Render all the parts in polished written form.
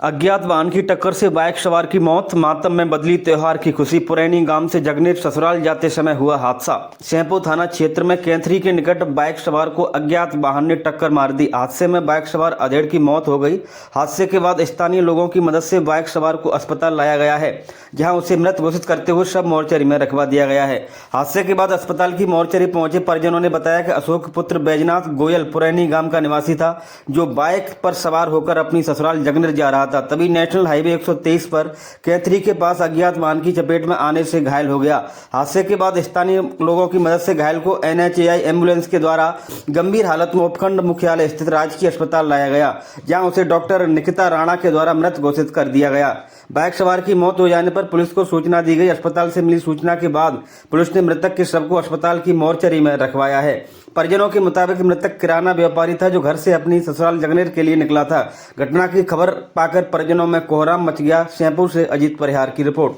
अज्ञात वाहन की टक्कर से बाइक सवार की मौत, मातम में बदली त्योहार की खुशी। पुरैनी गांव से जगनेर ससुराल जाते समय हुआ हादसा। सेंपो थाना क्षेत्र में कैंथरी के निकट बाइक सवार को अज्ञात वाहन ने टक्कर मार दी। हादसे में बाइक सवार अधेड़ की मौत हो गई। हादसे के बाद स्थानीय लोगों की मदद से बाइक सवार को अस्पताल लाया गया है, जहां उसे मृत घोषित करते हुए शव मोर्चरी में रखवा दिया गया है। हादसे के बाद अस्पताल की मोर्चरी पहुंचे परिजनों ने बताया कि अशोक पुत्र बैजनाथ गोयल पुरैनी गांव का निवासी था, जो बाइक पर सवार होकर अपनी ससुराल जगनेर जा रहा था। तभी नेशनल हाईवे 123 पर कैथरी के पास अज्ञात वाहन की चपेट में आने से घायल हो गया। हादसे के बाद स्थानीय लोगों की मदद से घायल को NHAI एम्बुलेंस के द्वारा गंभीर हालत में उपखंड मुख्यालय स्थित राजकीय अस्पताल लाया गया, जहां उसे डॉक्टर निकिता राणा के द्वारा मृत घोषित कर दिया गया। बाइक सवार की मौत हो जाने पर पुलिस को सूचना दी गई। अस्पताल से मिली सूचना के बाद पुलिस ने मृतक के शव को अस्पताल की मोर्चरी में रखवाया है। परिजनों के मुताबिक मृतक किराना व्यापारी था, जो घर से अपनी ससुराल जगनेर के लिए निकला था। घटना की खबर पाकर परिजनों में कोहराम मच गया। सेंपू से अजीत परिहार की रिपोर्ट।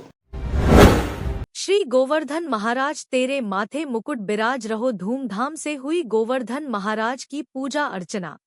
श्री गोवर्धन महाराज तेरे माथे मुकुट बिराज रहो। धूमधाम से हुई गोवर्धन महाराज की पूजा अर्चना।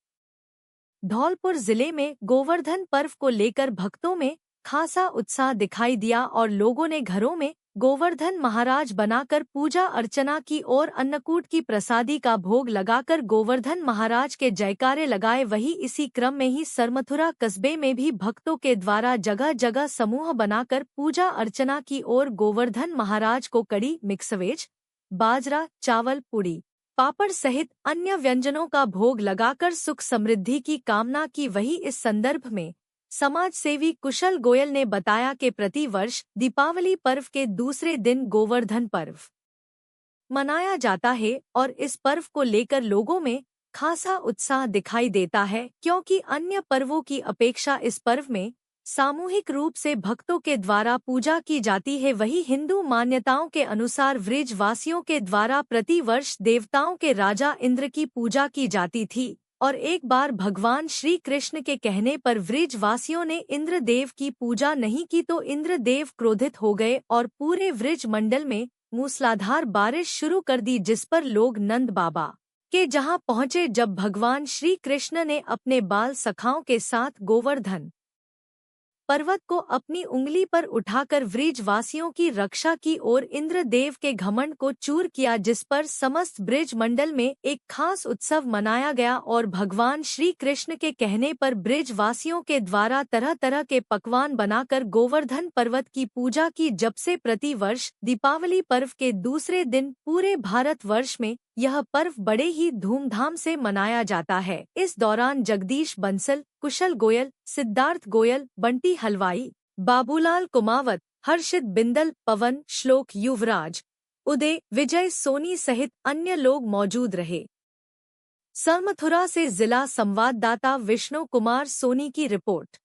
धौलपुर जिले में गोवर्धन पर्व को लेकर भक्तों में खासा उत्साह दिखाई दिया और लोगों ने घरों में गोवर्धन महाराज बनाकर पूजा अर्चना की और अन्नकूट की प्रसादी का भोग लगाकर गोवर्धन महाराज के जयकारे लगाए। वहीं इसी क्रम में ही सरमथुरा कस्बे में भी भक्तों के द्वारा जगह जगह समूह बनाकर पूजा अर्चना की और गोवर्धन महाराज को कड़ी, मिक्स वेज, बाजरा, चावल, पूड़ी, पापड़ सहित अन्य व्यंजनों का भोग लगाकर सुख समृद्धि की कामना की। वहीं इस संदर्भ में समाज सेवी कुशल गोयल ने बताया कि प्रति वर्ष दीपावली पर्व के दूसरे दिन गोवर्धन पर्व मनाया जाता है और इस पर्व को लेकर लोगों में खासा उत्साह दिखाई देता है, क्योंकि अन्य पर्वों की अपेक्षा इस पर्व में सामूहिक रूप से भक्तों के द्वारा पूजा की जाती है। वहीं हिंदू मान्यताओं के अनुसार वृजवासियों के द्वारा प्रति वर्ष देवताओं के राजा इंद्र की पूजा की जाती थी और एक बार भगवान श्री कृष्ण के कहने पर वृजवासियों ने इंद्रदेव की पूजा नहीं की तो इंद्रदेव क्रोधित हो गए और पूरे वृज मंडल में मूसलाधार बारिश शुरू कर दी, जिस पर लोग नंद बाबा के जहां पहुंचे। जब भगवान श्री कृष्ण ने अपने बाल सखाओं के साथ गोवर्धन पर्वत को अपनी उंगली पर उठाकर वृजवासियों की रक्षा की और इंद्रदेव के घमंड को चूर किया, जिस पर समस्त ब्रिज मंडल में एक खास उत्सव मनाया गया और भगवान श्री कृष्ण के कहने पर ब्रिजवासियों के द्वारा तरह तरह के पकवान बनाकर गोवर्धन पर्वत की पूजा की। जब से प्रति वर्ष दीपावली पर्व के दूसरे दिन पूरे भारतवर्ष में यह पर्व बड़े ही धूमधाम से मनाया जाता है। इस दौरान जगदीश बंसल, कुशल गोयल, सिद्धार्थ गोयल, बंटी हलवाई, बाबूलाल कुमावत, हर्षित बिंदल, पवन, श्लोक, युवराज, उदय, विजय सोनी सहित अन्य लोग मौजूद रहे। सरमथुरा से जिला संवाददाता विष्णु कुमार सोनी की रिपोर्ट।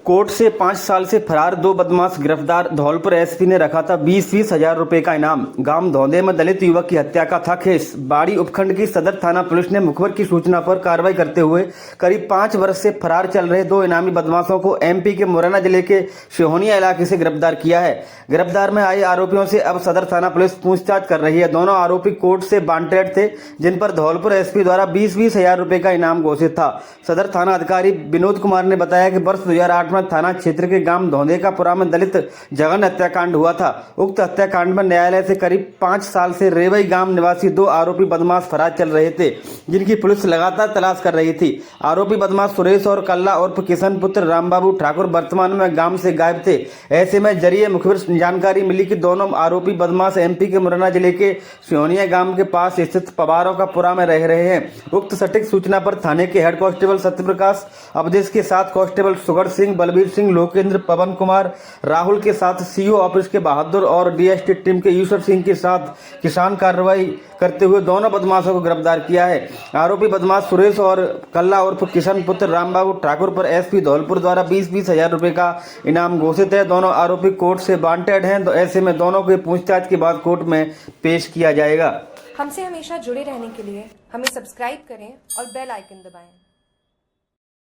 कोर्ट से 5 साल से फरार 2 बदमाश गिरफ्तार। धौलपुर SP ने रखा था 20-20 हजार रुपए का इनाम। गांव धौंदे में दलित युवक की हत्या का था केस। बाड़ी उपखंड की सदर थाना पुलिस ने मुखबिर की सूचना पर कार्रवाई करते हुए करीब 5 वर्ष से फरार चल रहे 2 इनामी बदमाशों को MP के मुरैना जिले के सिहोनिया इलाके से गिरफ्तार किया है। गिरफ्तार में आए आरोपियों से अब सदर थाना पुलिस पूछताछ कर रही है। दोनों आरोपी कोर्ट से वांटेड थे, जिन पर धौलपुर SP द्वारा 20-20 हजार रुपए का इनाम घोषित था। सदर थाना अधिकारी विनोद कुमार ने बताया कि वर्ष 2008 में थाना क्षेत्र के गांव धौंदेकापुरा में दलित जघन्य हत्याकांड हुआ था। उक्त हत्याकांड में न्यायालय से करीब 5 साल से रेवई गांव निवासी 2 आरोपी बदमाश फरार चल रहे थे, जिनकी पुलिस लगातार तलाश कर रही थी। आरोपी बदमाश सुरेश और कल्ला उर्फ किशन पुत्र रामबाबू ठाकुर वर्तमान में गांव से गायब थे। ऐसे में जरिए मुखबिर जानकारी मिली कि दोनों आरोपी बदमाश MP के मुरैना जिले के सिहोनिया गांव के पास स्थित पवारों का पुरा में रह रहे हैं। उक्त सटीक सूचना पर थाने के हेड कांस्टेबल सत्यप्रकाश अवधेश के साथ कांस्टेबल सुगर सिंह, बलबीर सिंह, लोकेंद्र, पवन कुमार, राहुल के साथ CO ऑफिस के बहादुर और DST टीम के यूसुफ सिंह के साथ किसान कार्रवाई करते हुए दोनों बदमाशों को गिरफ्तार किया है। आरोपी बदमाश सुरेश और कल्ला उर्फ किशन पुत्र रामबाबू ठाकुर पर SP धौलपुर द्वारा 20-20 हजार रुपए का इनाम घोषित है। दोनों आरोपी कोर्ट से वांटेड हैं, तो ऐसे में दोनों को पूछताछ के बाद कोर्ट में पेश किया जाएगा। हमसे हमेशा जुड़े रहने के लिए हमें सब्सक्राइब करें और बेल आइकन दबाएं।